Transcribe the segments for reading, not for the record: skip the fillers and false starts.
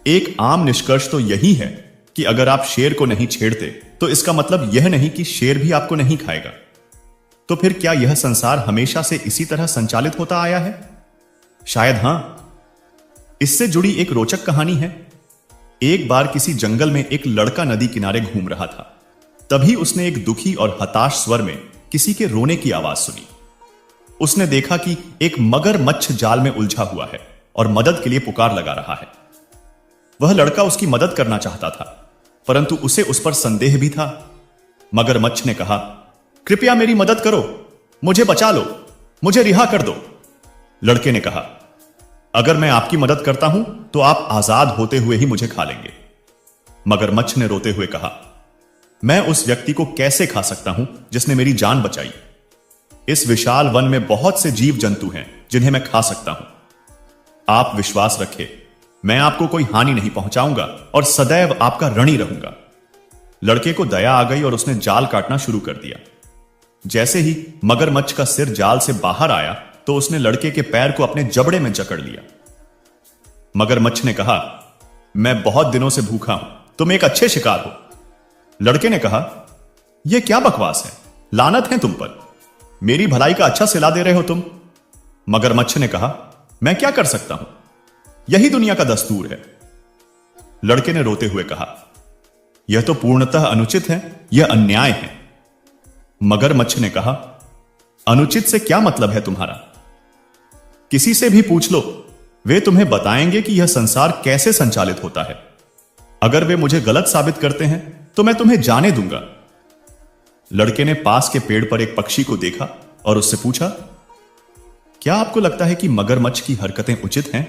एक आम निष्कर्ष तो यही है कि अगर आप शेर को नहीं छेड़ते तो इसका मतलब यह नहीं कि शेर भी आपको नहीं खाएगा। तो फिर क्या यह संसार हमेशा से इसी तरह संचालित होता आया है? शायद हां। इससे जुड़ी एक रोचक कहानी है। एक बार किसी जंगल में एक लड़का नदी किनारे घूम रहा था। तभी उसने एक दुखी और हताश स्वर में किसी के रोने की आवाज सुनी। उसने देखा कि एक मगरमच्छ जाल में उलझा हुआ है और मदद के लिए पुकार लगा रहा है। वह लड़का उसकी मदद करना चाहता था, परंतु उसे उस पर संदेह भी था। मगरमच्छ ने कहा, कृपया मेरी मदद करो, मुझे बचा लो, मुझे रिहा कर दो। लड़के ने कहा, अगर मैं आपकी मदद करता हूं तो आप आजाद होते हुए ही मुझे खा लेंगे। मगरमच्छ ने रोते हुए कहा, मैं उस व्यक्ति को कैसे खा सकता हूं जिसने मेरी जान बचाई? इस विशाल वन में बहुत से जीव जंतु हैं जिन्हें मैं खा सकता हूं। आप विश्वास रखें, मैं आपको कोई हानि नहीं पहुंचाऊंगा और सदैव आपका ऋणी रहूंगा। लड़के को दया आ गई और उसने जाल काटना शुरू कर दिया। जैसे ही मगरमच्छ का सिर जाल से बाहर आया तो उसने लड़के के पैर को अपने जबड़े में जकड़ लिया। मगरमच्छ ने कहा, मैं बहुत दिनों से भूखा हूं, तुम एक अच्छे शिकार हो। लड़के ने कहा, यह क्या बकवास है, लानत है तुम पर, मेरी भलाई का अच्छा सिला दे रहे हो तुम। मगरमच्छ ने कहा, मैं क्या कर सकता हूं, यही दुनिया का दस्तूर है। लड़के ने रोते हुए कहा, यह तो पूर्णतः अनुचित है, यह अन्याय है। मगरमच्छ ने कहा, अनुचित से क्या मतलब है तुम्हारा? किसी से भी पूछ लो, वे तुम्हें बताएंगे कि यह संसार कैसे संचालित होता है। अगर वे मुझे गलत साबित करते हैं तो मैं तुम्हें जाने दूंगा। लड़के ने पास के पेड़ पर एक पक्षी को देखा और उससे पूछा, क्या आपको लगता है कि मगरमच्छ की हरकतें उचित हैं?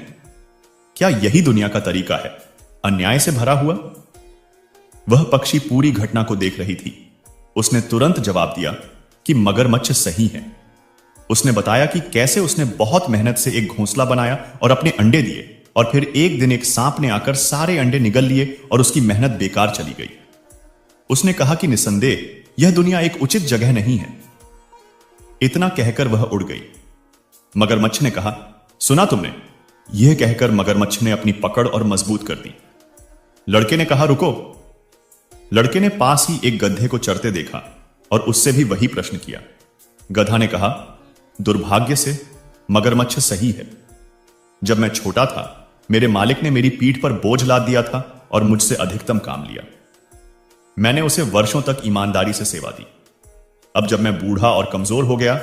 क्या यही दुनिया का तरीका है, अन्याय से भरा हुआ? वह पक्षी पूरी घटना को देख रही थी। उसने तुरंत जवाब दिया कि मगरमच्छ सही है। उसने बताया कि कैसे उसने बहुत मेहनत से एक घोंसला बनाया और अपने अंडे दिए, और फिर एक दिन एक सांप ने आकर सारे अंडे निगल लिए और उसकी मेहनत बेकार चली गई। उसने कहा कि निसंदेह यह दुनिया एक उचित जगह नहीं है। इतना कहकर वह उड़ गई। मगरमच्छ ने कहा, सुना तुमने? यह कहकर मगरमच्छ ने अपनी पकड़ और मजबूत कर दी। लड़के ने कहा, रुको। लड़के ने पास ही एक गधे को चरते देखा और उससे भी वही प्रश्न किया। गधा ने कहा, दुर्भाग्य से मगरमच्छ सही है। जब मैं छोटा था, मेरे मालिक ने मेरी पीठ पर बोझ लाद दिया था और मुझसे अधिकतम काम लिया। मैंने उसे वर्षों तक ईमानदारी से सेवा दी। अब जब मैं बूढ़ा और कमजोर हो गया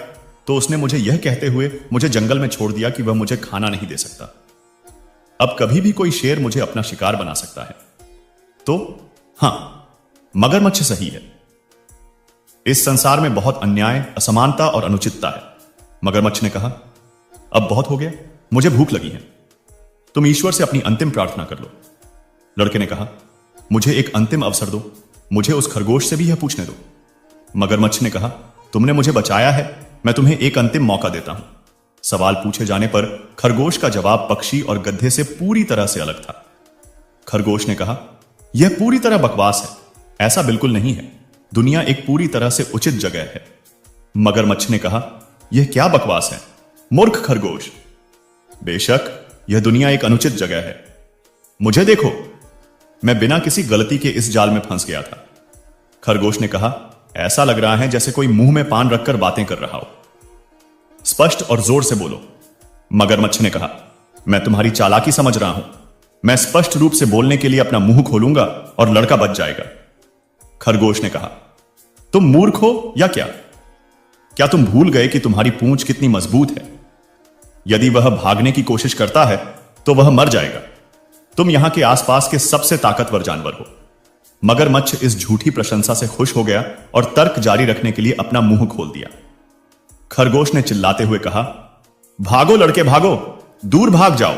तो उसने मुझे यह कहते हुए मुझे जंगल में छोड़ दिया कि वह मुझे खाना नहीं दे सकता। अब कभी भी कोई शेर मुझे अपना शिकार बना सकता है। तो हां, मगरमच्छ सही है। इस संसार में बहुत अन्याय, असमानता और अनुचितता है। मगरमच्छ ने कहा, अब बहुत हो गया, मुझे भूख लगी है, तुम ईश्वर से अपनी अंतिम प्रार्थना कर लो। लड़के ने कहा, मुझे एक अंतिम अवसर दो, मुझे उस खरगोश से भी यह पूछने दो। मगरमच्छ ने कहा, तुमने मुझे बचाया है, मैं तुम्हें एक अंतिम मौका देता हूं। सवाल पूछे जाने पर खरगोश का जवाब पक्षी और गधे से पूरी तरह से अलग था। खरगोश ने कहा, यह पूरी तरह बकवास है, ऐसा बिल्कुल नहीं है, दुनिया एक पूरी तरह से उचित जगह है। मगरमच्छ ने कहा, यह क्या बकवास है, मूर्ख खरगोश। बेशक यह दुनिया एक अनुचित जगह है। मुझे देखो, मैं बिना किसी गलती के इस जाल में फंस गया था। खरगोश ने कहा, ऐसा लग रहा है जैसे कोई मुंह में पान रखकर बातें कर रहा हो। स्पष्ट और जोर से बोलो। मगरमच्छ ने कहा, मैं तुम्हारी चालाकी समझ रहा हूं, मैं स्पष्ट रूप से बोलने के लिए अपना मुंह खोलूंगा और लड़का बच जाएगा। खरगोश ने कहा, तुम मूर्ख हो या क्या? क्या तुम भूल गए कि तुम्हारी पूंछ कितनी मजबूत है? यदि वह भागने की कोशिश करता है तो वह मर जाएगा। तुम यहां के आसपास के सबसे ताकतवर जानवर हो। मगरमच्छ इस झूठी प्रशंसा से खुश हो गया और तर्क जारी रखने के लिए अपना मुंह खोल दिया। खरगोश ने चिल्लाते हुए कहा, भागो लड़के भागो, दूर भाग जाओ।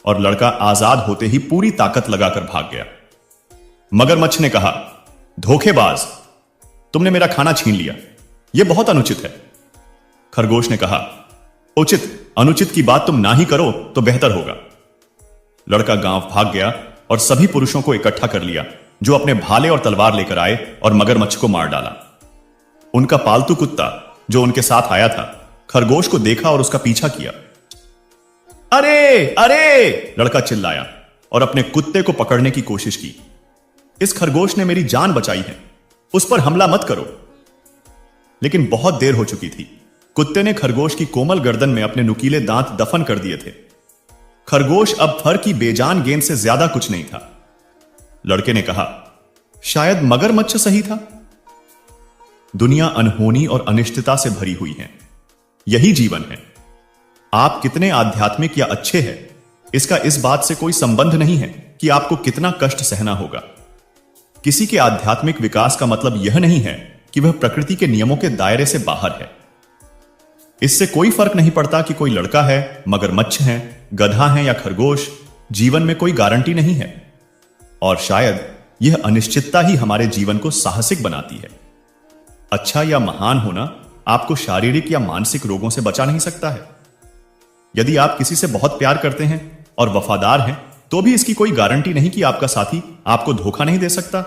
और लड़का आजाद होते ही पूरी ताकत लगाकर भाग गया। मगरमच्छ ने कहा, धोखेबाज, तुमने मेरा खाना छीन लिया, यह बहुत अनुचित है। खरगोश ने कहा, उचित अनुचित की बात तुम ना ही करो तो बेहतर होगा। लड़का गांव भाग गया और सभी पुरुषों को इकट्ठा कर लिया जो अपने भाले और तलवार लेकर आए और मगरमच्छ को मार डाला। उनका पालतू कुत्ता जो उनके साथ आया था, खरगोश को देखा और उसका पीछा किया। अरे अरे, लड़का चिल्लाया। और अपने कुत्ते को पकड़ने की कोशिश की। इस खरगोश ने मेरी जान बचाई है, उस पर हमला मत करो। लेकिन बहुत देर हो चुकी थी। कुत्ते ने खरगोश की कोमल गर्दन में अपने नुकीले दांत दफन कर दिए थे। खरगोश अब फर की बेजान गेंद से ज्यादा कुछ नहीं था। लड़के ने कहा, शायद मगरमच्छ सही था। दुनिया अनहोनी और अनिश्चितता से भरी हुई है। यही जीवन है। आप कितने आध्यात्मिक या अच्छे हैं, इसका इस बात से कोई संबंध नहीं है कि आपको कितना कष्ट सहना होगा। किसी के आध्यात्मिक विकास का मतलब यह नहीं है कि वह प्रकृति के नियमों के दायरे से बाहर है। इससे कोई फर्क नहीं पड़ता कि कोई लड़का है, मगरमच्छ है, गधा है या खरगोश, जीवन में कोई गारंटी नहीं है। और शायद यह अनिश्चितता ही हमारे जीवन को साहसिक बनाती है। अच्छा या महान होना आपको शारीरिक या मानसिक रोगों से बचा नहीं सकता है। यदि आप किसी से बहुत प्यार करते हैं और वफादार हैं, तो भी इसकी कोई गारंटी नहीं कि आपका साथी आपको धोखा नहीं दे सकता।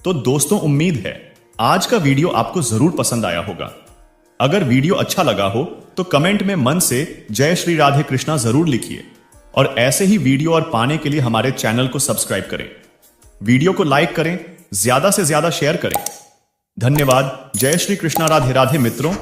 तो दोस्तों, उम्मीद है आज का वीडियो आपको जरूर पसंद आया होगा। अगर वीडियो अच्छा लगा हो तो कमेंट में मन से जय श्री राधे कृष्णा जरूर लिखिए और ऐसे ही वीडियो और पाने के लिए हमारे चैनल को सब्सक्राइब करें। वीडियो को लाइक करें, ज्यादा से ज्यादा शेयर करें। धन्यवाद। जय श्री कृष्णा। राधे राधे मित्रों।